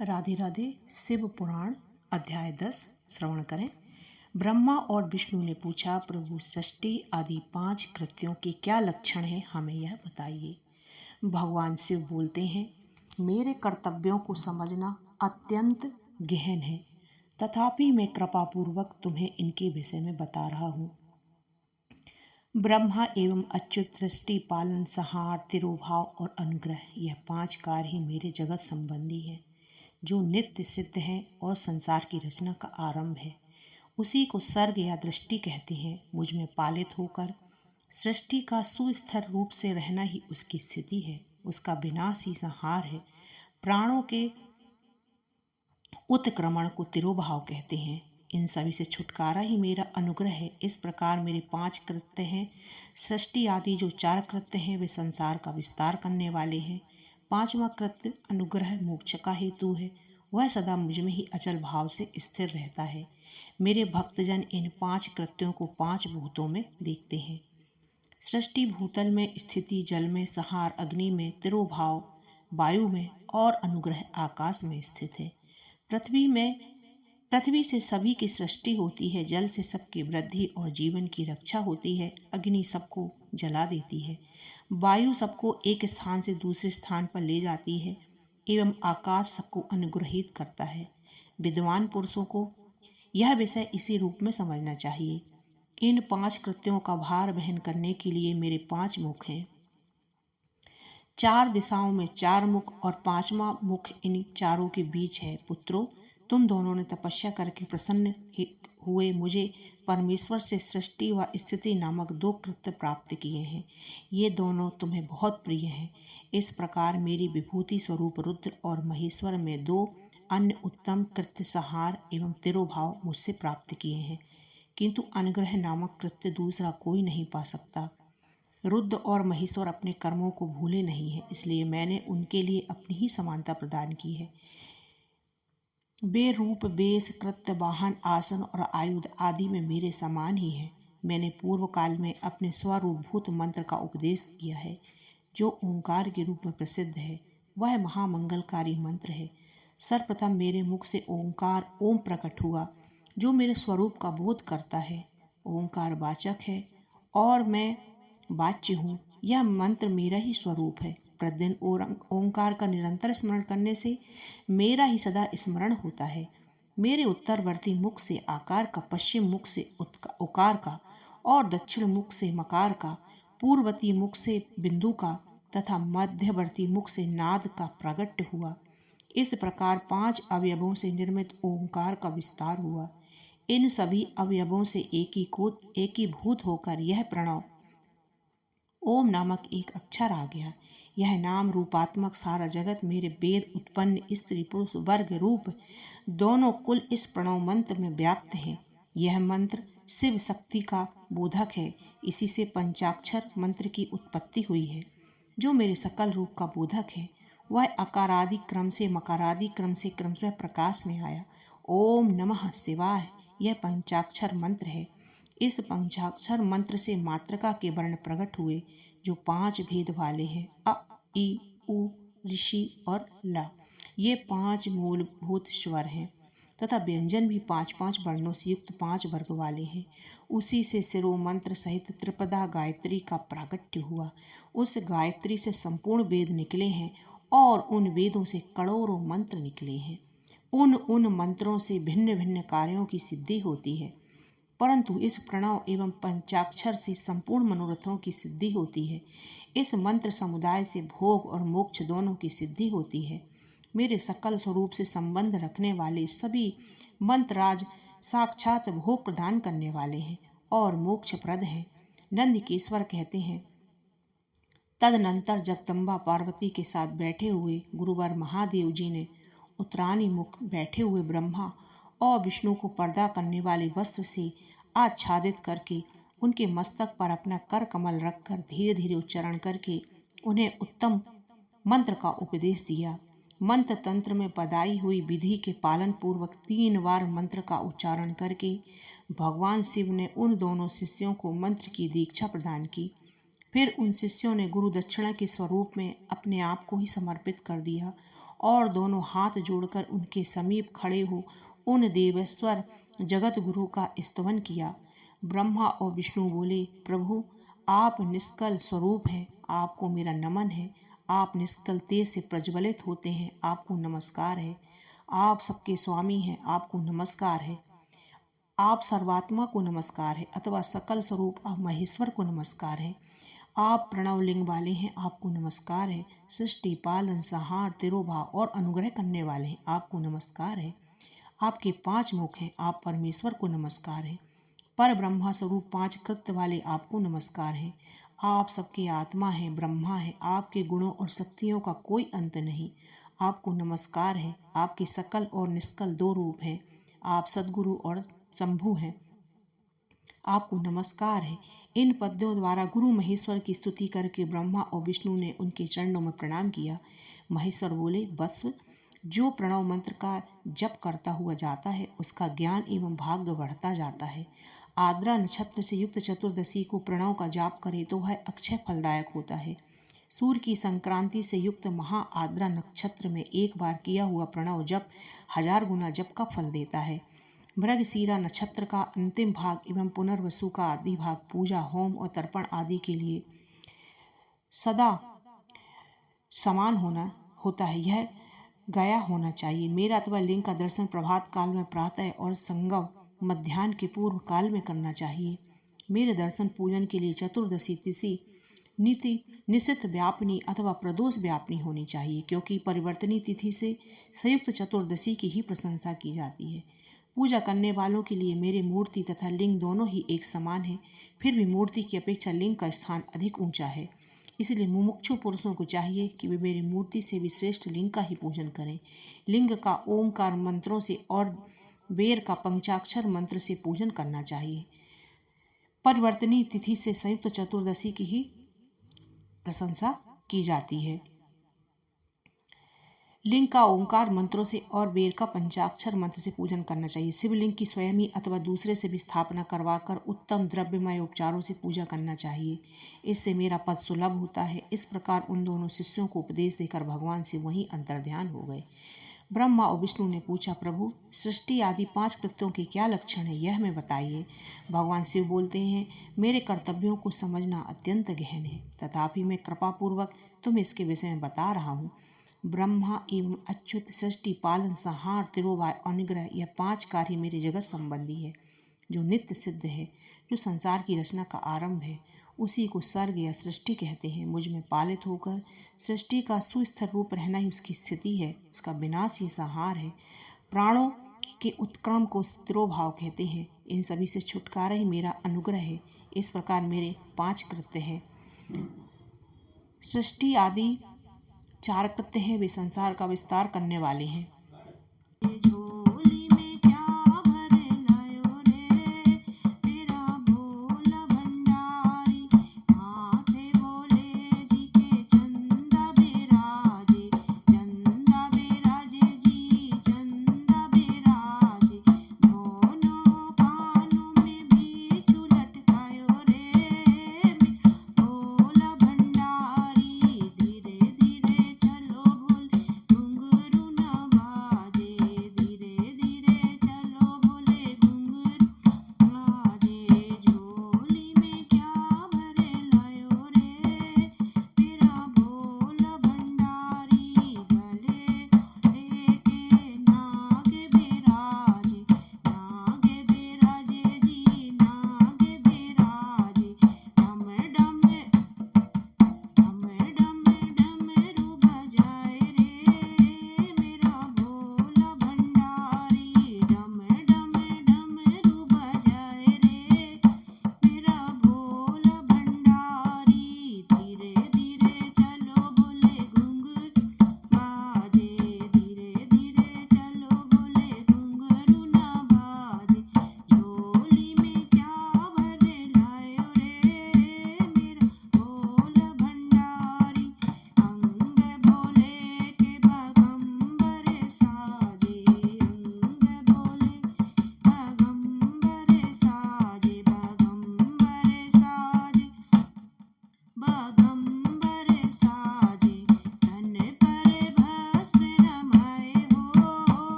राधे राधे। शिव पुराण अध्याय 10 श्रवण करें। ब्रह्मा और विष्णु ने पूछा, प्रभु सृष्टि आदि 5 कृत्यों के क्या लक्षण हैं, हमें यह बताइए। भगवान शिव बोलते हैं, मेरे कर्तव्यों को समझना अत्यंत गहन है, तथापि मैं कृपापूर्वक तुम्हें इनके विषय में बता रहा हूँ। ब्रह्मा एवं अच्युत, सृष्टि, पालन, संहार, तिरोभाव और अनुग्रह, यह 5 कार्य ही मेरे जगत संबंधी हैं, जो नित्य सिद्ध है और संसार की रचना का आरंभ है। उसी को सर्ग या दृष्टि कहते हैं। मुझ में पालित होकर सृष्टि का सुस्थिर रूप से रहना ही उसकी स्थिति है, उसका विनाश ही संहार है। प्राणों के उत्क्रमण को तिरोभाव कहते हैं। इन सभी से छुटकारा ही मेरा अनुग्रह है। इस प्रकार मेरे 5 कृत्य हैं। सृष्टि आदि जो 4 कृत्य हैं वे संसार का विस्तार करने वाले हैं। 5वां कृत्य अनुग्रह मोक्ष का हेतु है। वह सदा मुझ में ही अचल भाव से स्थिर रहता है। मेरे भक्तजन इन 5 कृत्यों को 5 भूतों में देखते हैं। सृष्टि भूतल में, स्थिति जल में, संहार अग्नि में, तिरोभाव वायु में और अनुग्रह आकाश में स्थित है। पृथ्वी से सभी की सृष्टि होती है। जल से सबकी वृद्धि और जीवन की रक्षा होती है। अग्नि सबको जला देती है। वायु सबको एक स्थान से दूसरे स्थान पर ले जाती है एवं आकाश सबको अनुग्रहित करता है। विद्वान पुरुषों को यह विषय इसी रूप में समझना चाहिए। इन 5 कृत्यों का भार वहन करने के लिए मेरे 5 मुख हैं। 4 दिशाओं में 4 मुख और 5वां मुख इन चारों के बीच है। पुत्रों, तुम दोनों ने तपस्या करके प्रसन्न हुए मुझे परमेश्वर से सृष्टि व स्थिति नामक 2 कृत्य प्राप्त किए हैं। ये दोनों तुम्हें बहुत प्रिय हैं। इस प्रकार मेरी विभूति स्वरूप रुद्र और महेश्वर में 2 अन्य उत्तम कृत्य संहार एवं तिरोभाव मुझसे प्राप्त किए हैं, किंतु अनुग्रह नामक कृत्य दूसरा कोई नहीं पा सकता। रुद्र और महेश्वर अपने कर्मों को भूले नहीं है, इसलिए मैंने उनके लिए अपनी ही समानता प्रदान की है। वे रूप, वेश, कृत्य, वाहन, आसन और आयुध आदि में मेरे समान ही है। मैंने पूर्व काल में अपने स्वरूपभूत मंत्र का उपदेश किया है, जो ओंकार के रूप में प्रसिद्ध है। वह महामंगलकारी मंत्र है। सर्वप्रथम मेरे मुख से ओंकार ओम प्रकट हुआ, जो मेरे स्वरूप का बोध करता है। ओंकार वाचक है और मैं वाच्य हूँ। यह मंत्र मेरा ही स्वरूप है। प्रतिदिन ओंकार का निरंतर स्मरण करने से मेरा ही सदा स्मरण होता है। मेरे उत्तरवर्ती मुख से आकार का, पश्चिम मुख से उकार का और दक्षिण मुख से मकार का, पूर्ववर्ती मुख से बिंदु का तथा मध्यवर्ती मुख से नाद का प्रगट हुआ। इस प्रकार 5 अवयवों से निर्मित ओंकार का विस्तार हुआ। इन सभी अवयवों से एकीभूत होकर यह प्रणव ओम नामक एक अक्षर आ गया। यह नाम रूपात्मक सारा जगत मेरे वेद उत्पन्न स्त्री पुरुष वर्ग रूप दोनों कुल इस प्रणव मंत्र में व्याप्त है। यह मंत्र शिव शक्ति का बोधक है। इसी से पंचाक्षर मंत्र की उत्पत्ति हुई है, जो मेरे सकल रूप का बोधक है। वह अकारादि क्रम से मकारादि क्रम से क्रमशः प्रकाश में आया। ओम नमः शिवाय यह पंचाक्षर मंत्र है। इस पंचाक्षर मंत्र से मातृका के वर्ण प्रकट हुए, जो 5 भेद वाले हैं। अ, इ, उ, ऋषि और ला। ये 5 मूलभूत स्वर हैं तथा व्यंजन भी 5-5 वर्णों से युक्त 5 वर्ग वाले हैं। उसी से सिरो मंत्र सहित त्रिपदा गायत्री का प्रागट्य हुआ। उस गायत्री से संपूर्ण वेद निकले हैं और उन वेदों से करोड़ों मंत्र निकले हैं। उन मंत्रों से भिन्न भिन्न कार्यों की सिद्धि होती है, परंतु इस प्रणव एवं पंचाक्षर से संपूर्ण मनोरथों की सिद्धि होती है। इस मंत्र समुदाय से भोग और मोक्ष दोनों की सिद्धि होती है। मेरे सकल स्वरूप से संबंध रखने वाले सभी मंत्रराज साक्षात भोग प्रदान करने वाले हैं और मोक्षप्रद हैं। नंदकेश्वर कहते हैं, तदनंतर जगदम्बा पार्वती के साथ बैठे हुए गुरुवर महादेव जी ने उत्तरायणी मुख बैठे हुए ब्रह्मा और विष्णु को पर्दा करने वाले वस्त्र से आच्छादित करके उनके मस्तक पर अपना कर कमल रखकर धीरे धीरे उच्चारण करके उन्हें उत्तम मंत्र का उपदेश दिया। मंत्र तंत्र में बधाई हुई विधि के पालन पूर्वक 3 बार मंत्र का उच्चारण करके भगवान शिव ने उन दोनों शिष्यों को मंत्र की दीक्षा प्रदान की। फिर उन शिष्यों ने गुरु दक्षिणा के स्वरूप में अपने आप को ही समर्पित कर दिया और दोनों हाथ जोड़कर उनके समीप खड़े हो उन देवेश्वर जगत गुरु का स्तवन किया। ब्रह्मा और विष्णु बोले, प्रभु आप निष्कल स्वरूप हैं, आपको मेरा नमन है। आप निष्कल तेज से प्रज्वलित होते हैं, आपको नमस्कार है। आप सबके स्वामी हैं, आपको नमस्कार है। आप सर्वात्मा को नमस्कार है, अथवा सकल स्वरूप आप महेश्वर को नमस्कार है। आप प्रणव लिंग वाले हैं, आपको नमस्कार है। सृष्टि पालन संहार तिरोभाव और अनुग्रह करने वाले हैं, आपको नमस्कार है। आपके 5 मुख हैं, आप परमेश्वर को नमस्कार है। पर ब्रह्मा स्वरूप 5 कृत्य वाले आपको नमस्कार है। आप सबके आत्मा हैं, ब्रह्मा है। आपके गुणों और शक्तियों का कोई अंत नहीं, आपको नमस्कार है। आपके सकल और निष्कल 2 रूप हैं, आप सद्गुरु और शंभु हैं, आपको नमस्कार है। इन पद्यों द्वारा गुरु महेश्वर की स्तुति करके ब्रह्मा और विष्णु ने उनके चरणों में प्रणाम किया। महेश्वर बोले, वत्स, जो प्रणव मंत्र का जप करता हुआ जाता है उसका ज्ञान एवं भाग्य बढ़ता जाता है। आद्रा नक्षत्र से युक्त चतुर्दशी को प्रणव का जाप करे तो वह अक्षय फलदायक होता है। सूर्य की संक्रांति से युक्त महा आद्रा नक्षत्र में एक बार किया हुआ प्रणव जप 1000 गुना जप का फल देता है। मृगशीरा नक्षत्र का अंतिम भाग एवं पुनर्वसु का आदि भाग पूजा होम और तर्पण आदि के लिए सदा समान होता है। यह गया होना चाहिए। मेरा अथवा लिंग का दर्शन प्रभात काल में प्रातः और संगम मध्याह्न के पूर्व काल में करना चाहिए। मेरे दर्शन पूजन के लिए चतुर्दशी तिथि नीति निश्चित व्यापनी अथवा प्रदोष व्यापनी होनी चाहिए, क्योंकि परिवर्तनी तिथि से संयुक्त चतुर्दशी की ही प्रशंसा की जाती है। पूजा करने वालों के लिए मेरे मूर्ति तथा लिंग दोनों ही एक समान है, फिर भी मूर्ति की अपेक्षा लिंग का स्थान अधिक ऊंचा है। इसलिए मुमुक्षु पुरुषों को चाहिए कि वे मेरी मूर्ति से भी श्रेष्ठ लिंग का ही पूजन करें। लिंग का ओमकार मंत्रों से और वेर का पंचाक्षर मंत्र से पूजन करना चाहिए। परिवर्तनी तिथि से संयुक्त चतुर्दशी की ही प्रशंसा की जाती है। लिंग का ओंकार मंत्रों से और वेर का पंचाक्षर मंत्र से पूजन करना चाहिए। शिवलिंग की स्वयं ही अथवा दूसरे से भी स्थापना करवाकर उत्तम द्रव्यमय उपचारों से पूजा करना चाहिए। इससे मेरा पद सुलभ होता है। इस प्रकार उन दोनों शिष्यों को उपदेश देकर भगवान से वहीं अंतर्ध्यान हो गए। ब्रह्मा और विष्णु ने पूछा, प्रभु सृष्टि आदि 5 कृत्यों के क्या लक्षण है, यह हमें बताइए। भगवान शिव बोलते हैं, मेरे कर्तव्यों को समझना अत्यंत गहन है, तथापि मैं कृपापूर्वक तुम्हें इसके विषय में बता रहा हूँ। ब्रह्मा एवं अच्युत सृष्टि पालन संहार तिरोभाव अनुग्रह, यह 5 कार्य मेरे जगत संबंधी है, जो नित्य सिद्ध है। जो संसार की रचना का आरंभ है उसी को सर्ग या सृष्टि कहते हैं। मुझ में पालित होकर सृष्टि का सुस्थिर रूप रहना ही उसकी स्थिति है, उसका विनाश ही संहार है। प्राणों के उत्क्रम को तिरोभाव कहते हैं। इन सभी से छुटकारा ही मेरा अनुग्रह है। इस प्रकार मेरे 5 कृत्य हैं। सृष्टि आदि 4 कृत्य हैं, वे संसार का विस्तार करने वाले हैं।